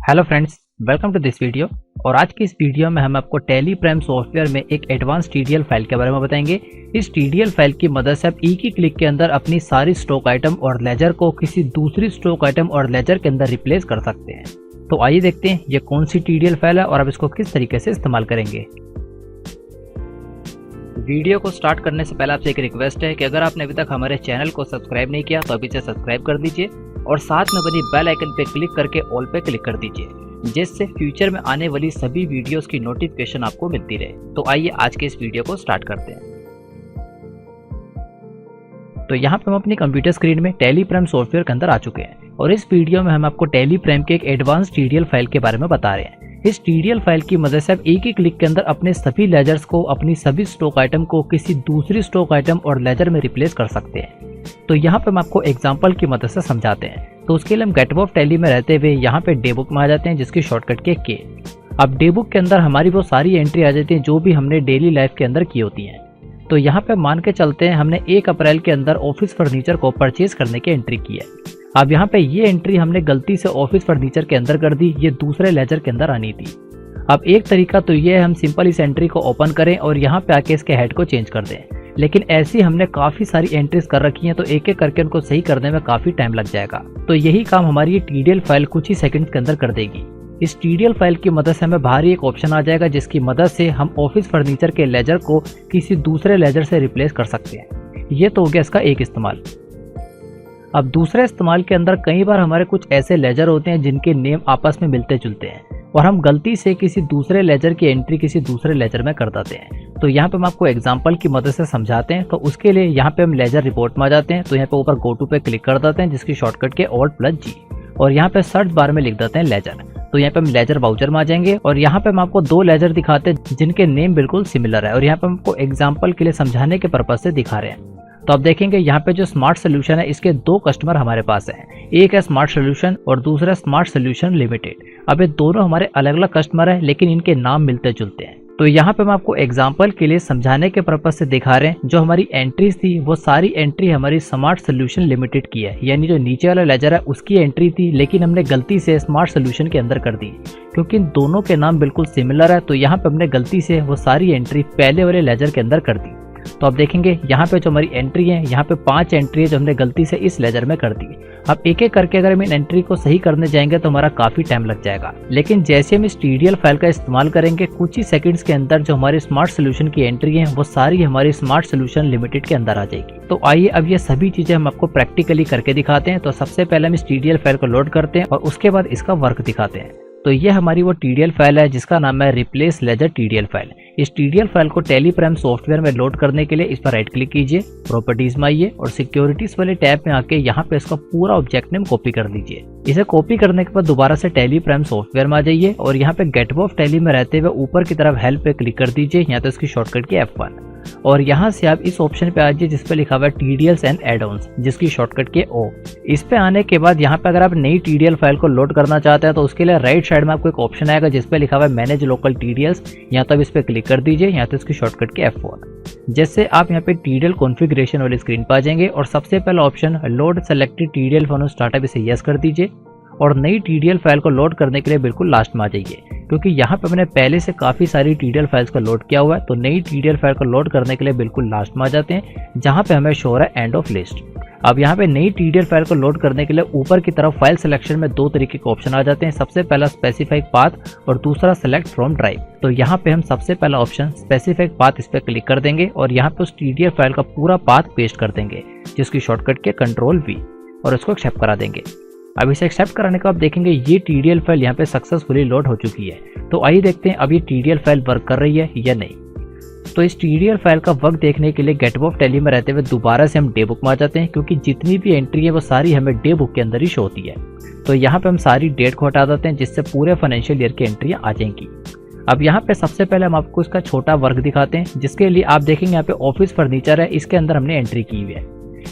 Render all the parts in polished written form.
Hello friends, welcome to this video. और आज की इस वीडियो में हम आपको टैली प्राइम सॉफ्टवेयर में एक एडवांस टीडीएल फाइल के बारे में बताएंगे। इस टीडीएल फाइल की मदद से आप एक ही क्लिक के अंदर अपनी सारी स्टॉक आइटम और लेजर को किसी दूसरी स्टॉक आइटम और लेजर के अंदर रिप्लेस कर सकते हैं। तो आइए देखते हैं ये कौन सी टीडीएल फाइल है और आप इसको किस तरीके से इस्तेमाल करेंगे। वीडियो को स्टार्ट करने से पहले आपसे एक रिक्वेस्ट है कि अगर आपने अभी तक हमारे चैनल को सब्सक्राइब नहीं किया तो अभी से सब्सक्राइब कर दीजिए और साथ में बनी बेल आइकन पे क्लिक करके ऑल पे क्लिक कर दीजिए, जिससे फ्यूचर में आने वाली सभी वीडियोस की नोटिफिकेशन आपको मिलती रहे। तो आइए आज के इस वीडियो को स्टार्ट करते हैं। तो यहाँ पे हम अपनी कंप्यूटर स्क्रीन में टैली प्राइम सॉफ्टवेयर के अंदर आ चुके हैं और इस वीडियो में हम आपको टैली प्राइम के एक एडवांस टीडीएल फाइल के बारे में बता रहे हैं। इस टीडीएल फाइल की मदद से आप एक ही क्लिक के अंदर अपने सभी लेजर्स को, अपनी सभी स्टॉक आइटम को किसी दूसरी स्टॉक आइटम और लेजर में रिप्लेस कर सकते हैं। तो यहाँ पे हम आपको एग्जांपल की मदद से समझाते हैं। तो उसके लिए हम गेट ऑफ टैली में रहते हुए यहाँ पे डे बुक में आ जाते हैं, जिसकी शॉर्टकट के के। अब डे बुक के अंदर हमारी वो सारी एंट्री आ जाती है जो भी हमने डेली लाइफ के अंदर की होती हैं। तो यहाँ पे मान के चलते हैं हमने 1 अप्रैल के अंदर ऑफिस फर्नीचर को परचेज करने की एंट्री की है। अब यहाँ पे ये एंट्री हमने गलती से ऑफिस फर्नीचर के अंदर कर दी, ये दूसरे लेजर के अंदर आनी थी। अब एक तरीका तो ये है हम सिंपल इस एंट्री को ओपन करें और यहाँ पे आके इसके हेड को चेंज कर दें, लेकिन ऐसी हमने काफी सारी एंट्रीज कर रखी हैं तो एक एक करके उनको सही करने में काफी टाइम लग जाएगा। तो यही काम हमारी ये टीडीएल फाइल कुछ ही सेकंड्स के अंदर कर देगी। इस टीडीएल फाइल की मदद से हमें बाहर ही एक ऑप्शन आ जाएगा जिसकी मदद से हम ऑफिस फर्नीचर के लेजर को किसी दूसरे लेजर से रिप्लेस कर सकते हैं। ये तो हो गया इसका एक इस्तेमाल। अब दूसरे इस्तेमाल के अंदर कई बार हमारे कुछ ऐसे लेजर होते हैं जिनके नेम आपस में मिलते जुलते हैं और हम गलती से किसी दूसरे लेजर की एंट्री किसी दूसरे लेजर में कर देते हैं। तो यहाँ पे हम आपको एग्जांपल की मदद से समझाते हैं। तो उसके लिए यहाँ पे हम लेजर रिपोर्ट में आ जाते हैं। तो यहाँ पे ऊपर गो टू पे क्लिक कर देते हैं, जिसकी शॉर्टकट के Alt+G, और यहाँ पे सर्च बार में लिख देते हैं लेजर। तो यहाँ पे हम लेजर वाउचर में आ जाएंगे और यहाँ पे हम आपको 2 लेजर दिखाते हैं जिनके नेम बिल्कुल सिमिलर है और यहाँ पे हमको एग्जाम्पल के लिए समझाने के पर्पज से दिखा रहे हैं। तो आप देखेंगे यहाँ पे जो स्मार्ट सोल्यूशन है इसके 2 कस्टमर हमारे पास हैं। एक है स्मार्ट सोल्यूशन और दूसरा स्मार्ट सोल्यूशन लिमिटेड। अब ये दोनों हमारे अलग अलग कस्टमर हैं लेकिन इनके नाम मिलते जुलते हैं। तो यहाँ पे हम आपको एग्जांपल के लिए समझाने के पर्पज से दिखा रहे हैं। जो हमारी एंट्रीज थी वो सारी एंट्री हमारी स्मार्ट सोल्यूशन लिमिटेड की है, यानी जो नीचे वाला लेजर है उसकी एंट्री थी, लेकिन हमने गलती से स्मार्ट सोल्यूशन के अंदर कर दी क्योंकि इन दोनों के नाम बिल्कुल सिमिलर है। तो यहाँ पे हमने गलती से वो सारी एंट्री पहले वाले लेजर के अंदर कर दी। तो आप देखेंगे यहाँ पे जो हमारी एंट्री है, यहाँ पे 5 एंट्री है जो हमने गलती से इस लेजर में कर दी। अब एक एक करके अगर हम इन एंट्री को सही करने जाएंगे तो हमारा काफी टाइम लग जाएगा, लेकिन जैसे हम इस टीडीएल फाइल का इस्तेमाल करेंगे कुछ ही सेकंड्स के अंदर जो हमारी स्मार्ट सोल्यूशन की एंट्री है वो सारी हमारी स्मार्ट सोल्यूशन लिमिटेड के अंदर आ जाएगी। तो आइए अब ये सभी चीजें हम आपको प्रैक्टिकली करके दिखाते हैं। तो सबसे पहले हम इस टीडीएल फाइल को लोड करते हैं और उसके बाद इसका वर्क दिखाते हैं। तो ये हमारी वो टीडीएल फाइल है जिसका नाम है रिप्लेस लेजर टीडीएल फाइल। इस टीडीएल फाइल को टैली प्राइम सॉफ्टवेयर में लोड करने के लिए इस पर राइट क्लिक कीजिए, प्रॉपर्टीज में आइए और सिक्योरिटीज वाले टैब में आके यहाँ पे इसका पूरा ऑब्जेक्ट नेम कॉपी कर दीजिए। इसे कॉपी करने के बाद दोबारा से टैली प्राइम सॉफ्टवेयर में आ जाइए और यहाँ पे गेट ऑफ टैली में रहते हुए ऊपर की तरफ हेल्प पे क्लिक कर दीजिए। यहाँ तो इसकी शॉर्टकट की F1 और यहाँ से आप इस ऑप्शन पे आ जाइए जिसपे लिखा हुआ है टीडीएल्स एंड एड-ऑन्स, जिसकी शॉर्टकट के O। इस पे आने के बाद यहाँ पे अगर आप नई टीडीएल फाइल को लोड करना चाहते हैं तो उसके लिए राइट साइड में आपको एक ऑप्शन आएगा जिसपे लिखा हुआ है मैनेज लोकल टीडीएल्स। यहाँ तो इस पे क्लिक कर दीजिए। यहाँ तो इसकी शॉर्टकट के F4। जैसे आप यहाँ पे टीडीएल कॉन्फ़िगरेशन वाली स्क्रीन पर आ जाएंगे और सबसे पहला option load selected TDL from startup, इसे यस कर दीजिए और नई टीडीएल फाइल को लोड करने के लिए बिल्कुल लास्ट में आ जाइए, क्योंकि यहाँ पे मैंने पहले से काफी सारी टीडीएल फाइल्स को लोड किया हुआ है। तो नई टीडीएल फाइल को लोड करने के लिए बिल्कुल लास्ट में आ जाते हैं जहाँ पे हमें शो हो रहा है एंड ऑफ लिस्ट। अब यहाँ पे नई टीडीएल फाइल को लोड करने के लिए ऊपर की तरफ फाइल सिलेक्शन में 2 तरीके के ऑप्शन आ जाते हैं। सबसे पहला स्पेसिफाइड पाथ और दूसरा सेलेक्ट फ्रॉम ड्राइव। तो यहाँ पे हम सबसे पहला ऑप्शन स्पेसिफाइड पाथ इस पे क्लिक कर देंगे और यहाँ पे उस टीडीएल फाइल का पूरा पाथ पेस्ट कर देंगे, जिसकी शॉर्टकट के Ctrl+V, और उसको एक्सेप्ट करा देंगे। अब इसे एक्सेप्ट कराने के बाद देखेंगे ये टीडीएल फाइल यहाँ पे सक्सेसफुली लोड हो चुकी है। तो आइए देखते हैं अब ये टीडीएल फाइल वर्क कर रही है या नहीं। तो इस टीडीएल फाइल का वर्क देखने के लिए गेट ऑफ टैली में रहते हुए दोबारा से हम डे बुक में आ जाते हैं, क्योंकि जितनी भी एंट्री है वो सारी हमें डे बुक के अंदर ही शो होती है। तो यहाँ पे हम सारी डेट को हटा देते हैं जिससे पूरे फाइनेंशियल ईयर की एंट्रियाँ आ जाएंगी। अब यहाँ पे सबसे पहले हम आपको इसका छोटा वर्क दिखाते हैं, जिसके लिए आप देखेंगे यहाँ पे ऑफिस फर्नीचर है, इसके अंदर हमने एंट्री की हुई है,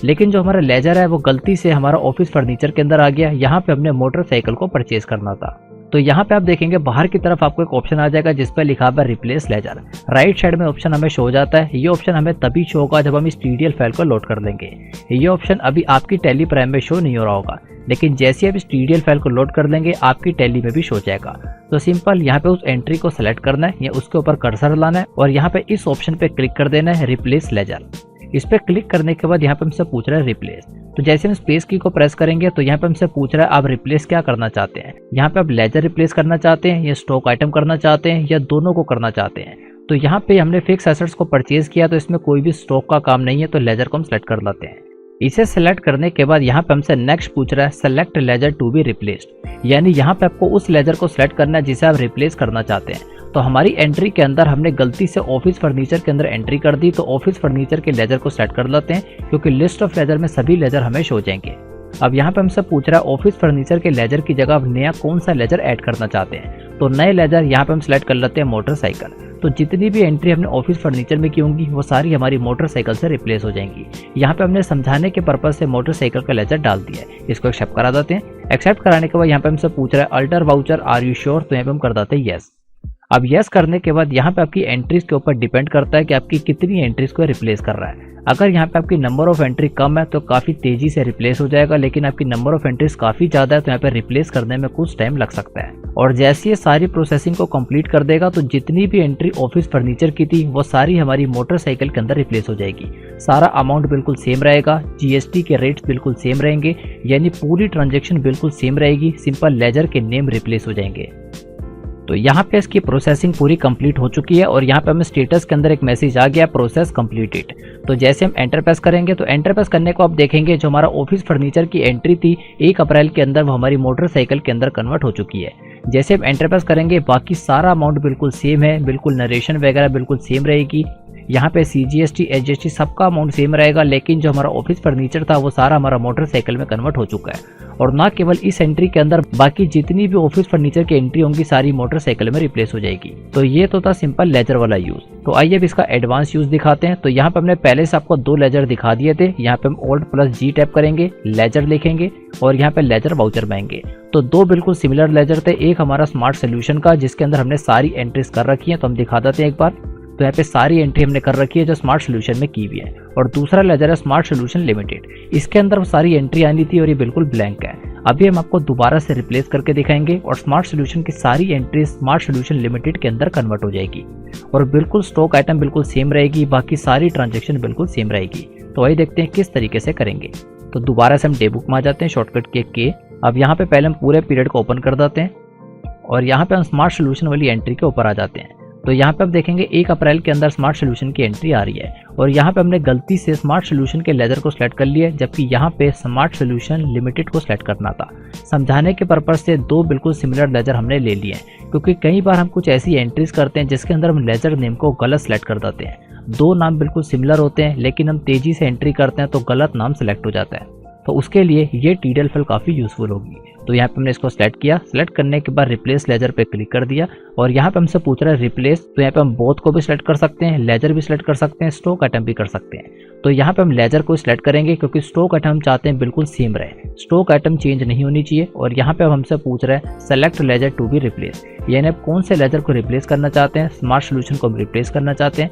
लेकिन जो हमारा लेजर है वो गलती से हमारा ऑफिस फर्नीचर के अंदर आ गया। यहाँ पे हमने मोटरसाइकिल को परचेज करना था। तो यहाँ पे आप देखेंगे बाहर की तरफ आपको एक ऑप्शन आ जाएगा जिस पे लिखा हुआ है रिप्लेस लेजर। राइट साइड में ऑप्शन हमें शो हो जाता है। ये ऑप्शन हमें तभी शो होगा जब हम इस टीडीएल फाइल को लोड कर देंगे। ये ऑप्शन अभी आपकी टैली प्राइम में शो नहीं हो रहा होगा, लेकिन जैसे आप इस TDL फाइल को लोड कर लेंगे आपकी टैली में भी शो जाएगा। तो सिंपल यहाँ पे उस एंट्री को सेलेक्ट करना है या उसके ऊपर कर्सर लाना है और यहाँ पे इस ऑप्शन पे क्लिक कर देना है रिप्लेस लेजर। इस पे क्लिक करने के बाद यहाँ पे हमसे पूछ रहा है रिप्लेस। तो जैसे हम स्पेस की को प्रेस करेंगे तो यहाँ पे हमसे पूछ रहा है आप रिप्लेस क्या करना चाहते हैं। यहाँ पे आप लेजर रिप्लेस करना चाहते हैं या स्टॉक आइटम करना चाहते हैं या दोनों को करना चाहते हैं। तो यहाँ पे हमने फिक्स एसेट्स को परचेज किया तो इसमें कोई भी स्टॉक का काम नहीं है, तो लेजर को हम सेलेक्ट कर लेते हैं। इसे सेलेक्ट करने के बाद यहाँ पे हमसे नेक्स्ट पूछ रहा है select ledger to be replaced, यानी यहाँ पे आपको उस लेजर को सेलेक्ट करना है जिसे आप रिप्लेस करना चाहते हैं। तो हमारी एंट्री के अंदर हमने गलती से ऑफिस फर्नीचर के अंदर एंट्री कर दी, तो ऑफिस फर्नीचर के लेजर को सेलेक्ट कर लेते हैं क्योंकि लिस्ट ऑफ लेजर में सभी लेजर हमें शो जाएंगे। अब यहाँ पे हमसे पूछ रहा है ऑफिस फर्नीचर के लेजर की जगह आप नया कौन सा लेजर ऐड करना चाहते हैं। तो नए लेजर यहाँ पे हम सेलेक्ट कर लेते हैं मोटरसाइकिल। तो जितनी भी एंट्री हमने ऑफिस फर्नीचर में की होंगी वो सारी हमारी मोटरसाइकिल से रिप्लेस हो जाएंगी। यहाँ पे हमने समझाने के पर्पज से मोटरसाइकिल का लेजर डाल दिया है, इसको एक्सेप्ट करा देते हैं। एक्सेप्ट कराने के बाद यहाँ पे हमसे पूछ रहा है alter voucher are you sure, तो यहाँ पे हम कर देते हैं यस। अब यस करने के बाद यहाँ पे आपकी एंट्रीज के ऊपर डिपेंड करता है कि आपकी कितनी एंट्रीज को रिप्लेस कर रहा है। अगर यहाँ पे आपकी नंबर ऑफ एंट्री कम है तो काफ़ी तेजी से रिप्लेस हो जाएगा, लेकिन आपकी नंबर ऑफ एंट्रीज काफ़ी ज़्यादा है तो यहाँ पे रिप्लेस करने में कुछ टाइम लग सकता है। और जैसे ये सारी प्रोसेसिंग को कंप्लीट कर देगा तो जितनी भी एंट्री ऑफिस फर्नीचर की थी वो सारी हमारी मोटरसाइकिल के अंदर रिप्लेस हो जाएगी। सारा अमाउंट बिल्कुल सेम रहेगा, GST के रेट्स बिल्कुल सेम रहेंगे, यानी पूरी ट्रांजेक्शन बिल्कुल सेम रहेगी, सिंपल लेजर के नेम रिप्लेस हो जाएंगे। तो यहाँ पे इसकी प्रोसेसिंग पूरी कंप्लीट हो चुकी है और यहाँ पे हमें स्टेटस के अंदर एक मैसेज आ गया प्रोसेस कंप्लीटेड। तो जैसे हम एंटर प्रेस करेंगे तो एंटर प्रेस करने को आप देखेंगे जो हमारा ऑफिस फर्नीचर की एंट्री थी 1 अप्रैल के अंदर वो हमारी मोटरसाइकिल के अंदर कन्वर्ट हो चुकी है। जैसे हम एंटर प्रेस करेंगे बाकी सारा अमाउंट बिल्कुल सेम है, बिल्कुल नरेशन वगैरह बिल्कुल सेम रहेगी। यहाँ पे CGST HGST सबका अमाउंट सेम रहेगा, लेकिन जो हमारा ऑफिस फर्नीचर था वो सारा हमारा मोटरसाइकिल में कन्वर्ट हो चुका है। और ना केवल इस एंट्री के अंदर बाकी जितनी भी ऑफिस फर्नीचर की एंट्री होंगी सारी मोटरसाइकिल में रिप्लेस हो जाएगी। तो ये तो था सिंपल लेजर वाला यूज। तो आइए अब इसका एडवांस यूज दिखाते हैं। तो यहाँ पे हमने पहले से आपको 2 लेजर दिखा दिए थे। यहाँ पे हम Alt+G टैप करेंगे, लेजर लिखेंगे और यहाँ पे लेजर वाउचर पाएंगे। तो 2 बिल्कुल सिमिलर लेजर थे, एक हमारा स्मार्ट सोल्यूशन का जिसके अंदर हमने सारी एंट्रीज कर रखी है, तो हम दिखा देते हैं एक बार। तो यहाँ पे सारी एंट्री हमने कर रखी है जो स्मार्ट सोल्यूशन में की हुई है। और दूसरा लेजर है स्मार्ट सोल्यूशन लिमिटेड, इसके अंदर सारी एंट्री आनी थी और ये बिल्कुल ब्लैंक है। अभी हम आपको दोबारा से रिप्लेस करके दिखाएंगे और स्मार्ट सोल्यूशन की सारी एंट्री स्मार्ट सोल्यूशन लिमिटेड के अंदर कन्वर्ट हो जाएगी और बिल्कुल स्टॉक आइटम बिल्कुल सेम रहेगी, बाकी सारी ट्रांजेक्शन बिल्कुल सेम रहेगी। तो वही देखते हैं किस तरीके से करेंगे। तो दोबारा से हम डेबुक में आ जाते हैं, शॉर्टकट के। अब यहाँ पे पहले हम पूरे पीरियड को ओपन कर देते हैं और यहाँ पे हम स्मार्ट सोल्यूशन वाली एंट्री के ऊपर आ जाते हैं। तो यहाँ पे आप देखेंगे 1 अप्रैल के अंदर स्मार्ट सोल्यूशन की एंट्री आ रही है और यहाँ पे हमने गलती से स्मार्ट सोल्यूशन के लेजर को सिलेक्ट कर लिया, जबकि यहाँ पे स्मार्ट सोल्यूशन लिमिटेड को सिलेक्ट करना था। समझाने के पर्पज से 2 बिल्कुल सिमिलर लेजर हमने ले लिए हैं, क्योंकि कई बार हम कुछ ऐसी एंट्रीज करते हैं जिसके अंदर हम लेजर नेम को गलत सेलेक्ट कर देते हैं। 2 नाम बिल्कुल सिमिलर होते हैं लेकिन हम तेजी से एंट्री करते हैं तो गलत नाम सेलेक्ट हो जाता है। तो उसके लिए ये TDL फाइल काफ़ी यूजफुल होगी। तो यहाँ पे हमने इसको सेलेक्ट किया, सेलेक्ट करने के बाद रिप्लेस लेजर पे क्लिक कर दिया और यहाँ पे हमसे पूछ रहा है रिप्लेस। तो यहाँ पे हम बोथ को भी सिलेक्ट कर सकते हैं, लेजर भी सिलेक्ट कर सकते हैं, स्टॉक आइटम भी कर सकते हैं। तो यहाँ पे हम लेजर को सिलेक्ट करेंगे क्योंकि स्टॉक आइटम हम चाहते हैं बिल्कुल सेम रहे, स्टॉक आइटम चेंज नहीं होनी चाहिए। और यहाँ पे हमसे पूछ रहा है select ledger to be replace, यानी आप कौन से लेजर को रिप्लेस करना चाहते हैं। स्मार्ट सोल्यूशन को हम रिप्लेस करना चाहते हैं,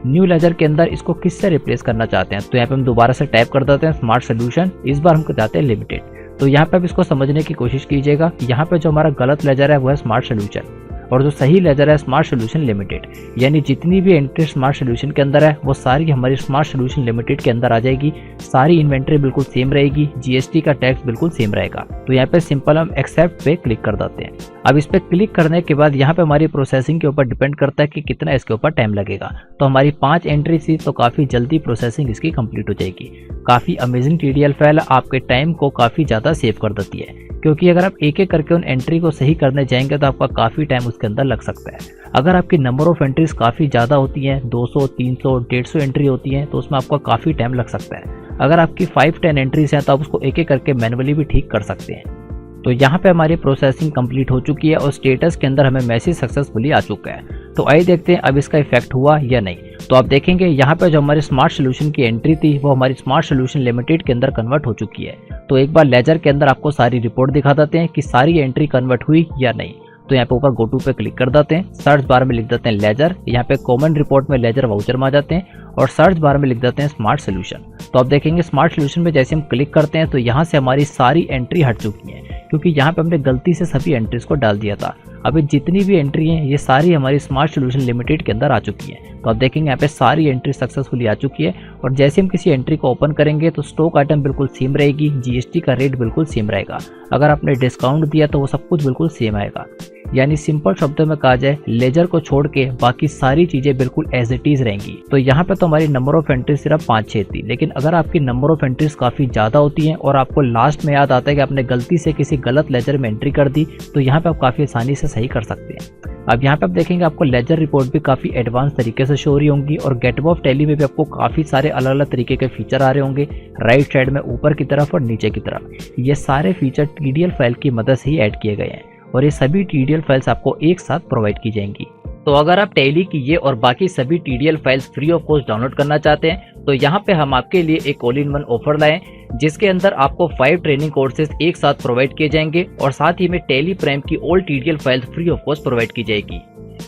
न्यू लेजर के अंदर इसको किससे रिप्लेस करना चाहते हैं। तो यहाँ पे हम दोबारा से टाइप कर देते हैं स्मार्ट सोल्यूशन, इस बार हम चाहते हैं लिमिटेड। तो यहाँ पे आप इसको समझने की कोशिश कीजिएगा, यहाँ पे जो हमारा गलत लेजर है वो है स्मार्ट सोल्यूशन और जो सही लेजर है स्मार्ट सोल्यूशन लिमिटेड, यानी जितनी भी एंट्री स्मार्ट सोल्यूशन के अंदर है वो सारी हमारी स्मार्ट सोल्यूशन लिमिटेड के अंदर आ जाएगी। सारी इन्वेंट्री बिल्कुल सेम रहेगी, GST का टैक्स बिल्कुल सेम रहेगा। तो यहाँ पे सिंपल हम एक्सेप्ट पे क्लिक कर देते हैं। अब इस पे क्लिक करने के बाद यहाँ पे हमारी प्रोसेसिंग के ऊपर डिपेंड करता है कि कितना इसके ऊपर टाइम लगेगा। तो हमारी 5 एंट्री थी तो काफ़ी जल्दी प्रोसेसिंग इसकी कंप्लीट हो जाएगी। काफ़ी अमेजिंग TDL फाइल आपके टाइम को काफ़ी ज़्यादा सेव कर देती है, क्योंकि अगर आप एक एक करके उन एंट्री को सही करने जाएंगे तो आपका काफ़ी टाइम उसके अंदर लग सकता है। अगर आपकी नंबर ऑफ एंट्रीज काफ़ी ज़्यादा होती हैं, 200, 300, 150 एंट्री होती हैं, तो उसमें आपका काफ़ी टाइम लग सकता है। अगर आपकी 5-10 एंट्रीज हैं तो आप उसको एक एक करके मैनुअली भी ठीक कर सकते हैं। तो यहाँ पे हमारी प्रोसेसिंग कंप्लीट हो चुकी है और स्टेटस के अंदर हमें मैसेज सक्सेसफुली आ चुका है। तो आइए देखते हैं अब इसका इफेक्ट हुआ या नहीं। तो आप देखेंगे यहाँ पे जो हमारी स्मार्ट सोल्यूशन की एंट्री थी वो हमारी स्मार्ट सोल्यूशन लिमिटेड के अंदर कन्वर्ट हो चुकी है। तो एक बार लेजर के अंदर आपको सारी रिपोर्ट दिखा देते हैं कि सारी एंट्री कन्वर्ट हुई या नहीं। तो यहाँ पे ऊपर गो टू पे क्लिक कर देते हैं, सर्च बार में लिख देते हैं लेजर, यहाँ पे कॉमन रिपोर्ट में लेजर वाउचर में आ जाते हैं और सर्च बार में लिख देते हैं स्मार्ट सोल्यूशन। तो आप देखेंगे स्मार्ट सोल्यूशन में जैसे हम क्लिक करते हैं तो यहाँ से हमारी सारी एंट्री हट चुकी हैं, क्योंकि यहाँ पे हमने गलती से सभी एंट्रीज को डाल दिया था। अभी जितनी भी एंट्री हैं ये सारी हमारी स्मार्ट सोल्यूशन लिमिटेड के अंदर आ चुकी है। तो आप देखेंगे यहाँ पे सारी एंट्री सक्सेसफुली आ चुकी है। और जैसे हम किसी एंट्री को ओपन करेंगे तो स्टॉक आइटम बिल्कुल सेम रहेगी, जीएसटी का रेट बिल्कुल सेम रहेगा। अगर आपने डिस्काउंट दिया तो वो सब कुछ बिल्कुल सेम आएगा। यानी सिंपल शब्दों में कहा जाए, लेजर को छोड़ के बाकी सारी चीजें बिल्कुल एज इट इज रहेंगी। तो यहाँ पे तो हमारी नंबर ऑफ एंट्रीज सिर्फ 5-6 थी, लेकिन अगर आपकी नंबर ऑफ एंट्रीज काफी ज्यादा होती हैं और आपको लास्ट में याद आता है कि आपने गलती से किसी गलत लेजर में एंट्री कर दी, तो यहाँ पे आप काफी आसानी से सही कर सकते हैं। अब यहाँ पे आप देखेंगे आपको लेजर रिपोर्ट भी काफी एडवांस तरीके से शो हो रही होंगी और गेटवे ऑफ टैली में भी आपको काफी सारे अलग अलग तरीके के फीचर आ रहे होंगे, राइट साइड में, ऊपर की तरफ और नीचे की तरफ। ये सारे फीचर टीडीएल फाइल की मदद से ही ऐड किए गए हैं और ये सभी टीडीएल फाइल्स आपको एक साथ प्रोवाइड की जाएंगी। तो अगर आप टैली की ये और बाकी सभी TDL files free of cost download करना चाहते हैं तो यहाँ पे हम आपके लिए एक ऑल इन वन ऑफर लाए, जिसके अंदर आपको 5 ट्रेनिंग कोर्सेज एक साथ प्रोवाइड किए जाएंगे और साथ ही में टैली प्राइम की all TDL files free of cost provide की जाएगी।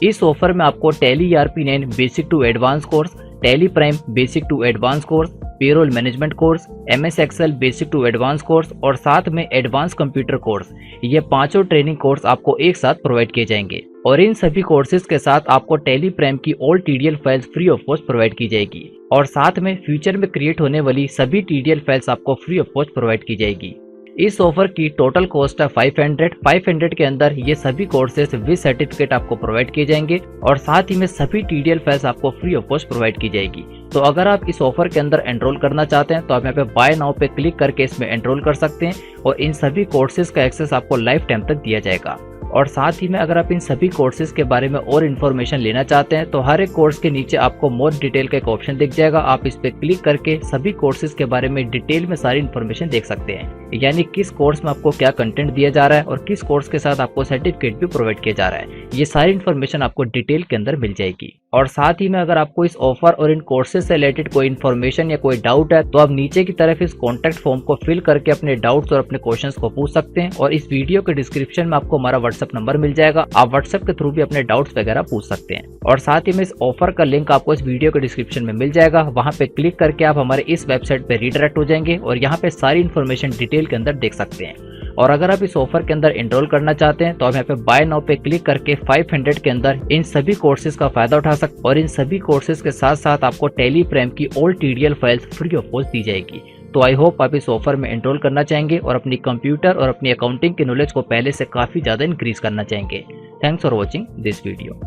इस ऑफर में आपको Tally ERP9 basic to advance course, Tally prime basic to advance course, payroll management course, MS Excel basic to advance course और साथ में advance computer course, ये पांचों ट्रेनिंग कोर्स आपको एक साथ प्रोवाइड किए जाएंगे। और इन सभी कोर्सेज के साथ आपको टैली प्राइम की all TDL files free of cost provide की जाएगी और साथ में फ्यूचर में क्रिएट होने वाली सभी टीडीएल फाइल्स आपको फ्री ऑफ कॉस्ट प्रोवाइड की जाएगी। इस ऑफर की टोटल कॉस्ट है 500 के अंदर ये सभी कोर्सेज विद सर्टिफिकेट आपको प्रोवाइड किए जाएंगे और साथ ही में सभी टीडीएल फाइल्स आपको फ्री ऑफ कॉस्ट प्रोवाइड की जाएगी। तो अगर आप इस ऑफर के अंदर एनरोल करना चाहते हैं तो आप यहाँ पे बाय नाउ पे क्लिक करके इसमें एनरोल कर सकते हैं और इन सभी कोर्सेज का एक्सेस आपको लाइफ टाइम तक दिया जाएगा। और साथ ही में अगर आप इन सभी कोर्सेज के बारे में और इन्फॉर्मेशन लेना चाहते हैं तो हर एक कोर्स के नीचे आपको मोर डिटेल का एक ऑप्शन दिख जाएगा। आप इस पे क्लिक करके सभी कोर्सेज के बारे में डिटेल में सारी इन्फॉर्मेशन देख सकते हैं, यानी किस कोर्स में आपको क्या कंटेंट दिया जा रहा है और किस कोर्स के साथ आपको सर्टिफिकेट भी प्रोवाइड किया जा रहा है। ये सारी इन्फॉर्मेशन आपको डिटेल के अंदर मिल जाएगी। और साथ ही में अगर आपको इस ऑफर और इन कोर्सेज से रिलेटेड कोई इन्फॉर्मेशन या कोई डाउट है तो आप नीचे की तरफ इस कॉन्टैक्ट फॉर्म को फिल करके अपने डाउट्स और अपने क्वेश्चंस को पूछ सकते हैं। और इस वीडियो के डिस्क्रिप्शन में आपको हमारा व्हाट्सएप नंबर मिल जाएगा, आप व्हाट्सएप के थ्रू भी अपने डाउट्स वगैरह पूछ सकते हैं। और साथ ही में इस ऑफर का लिंक आपको इस वीडियो के डिस्क्रिप्शन में मिल जाएगा, वहां पे क्लिक करके आप हमारे इस वेबसाइट पे रीडायरेक्ट हो जाएंगे और यहाँ पे सारी इन्फॉर्मेशन डिटेल के अंदर देख सकते हैं। और अगर आप इस ऑफर के अंदर एनरोल करना चाहते हैं तो आप यहाँ पे बाय नाउ पे क्लिक करके 500 के अंदर इन सभी कोर्सेज का फायदा उठा सकते हैं और इन सभी कोर्सेज के साथ साथ आपको टैली प्राइम की all TDL files free of cost दी जाएगी। तो आई होप आप इस ऑफर में एनरोल करना चाहेंगे और अपनी कंप्यूटर और अपनी अकाउंटिंग के नॉलेज को पहले से काफी ज्यादा इंक्रीज करना चाहेंगे। Thanks for watching this video.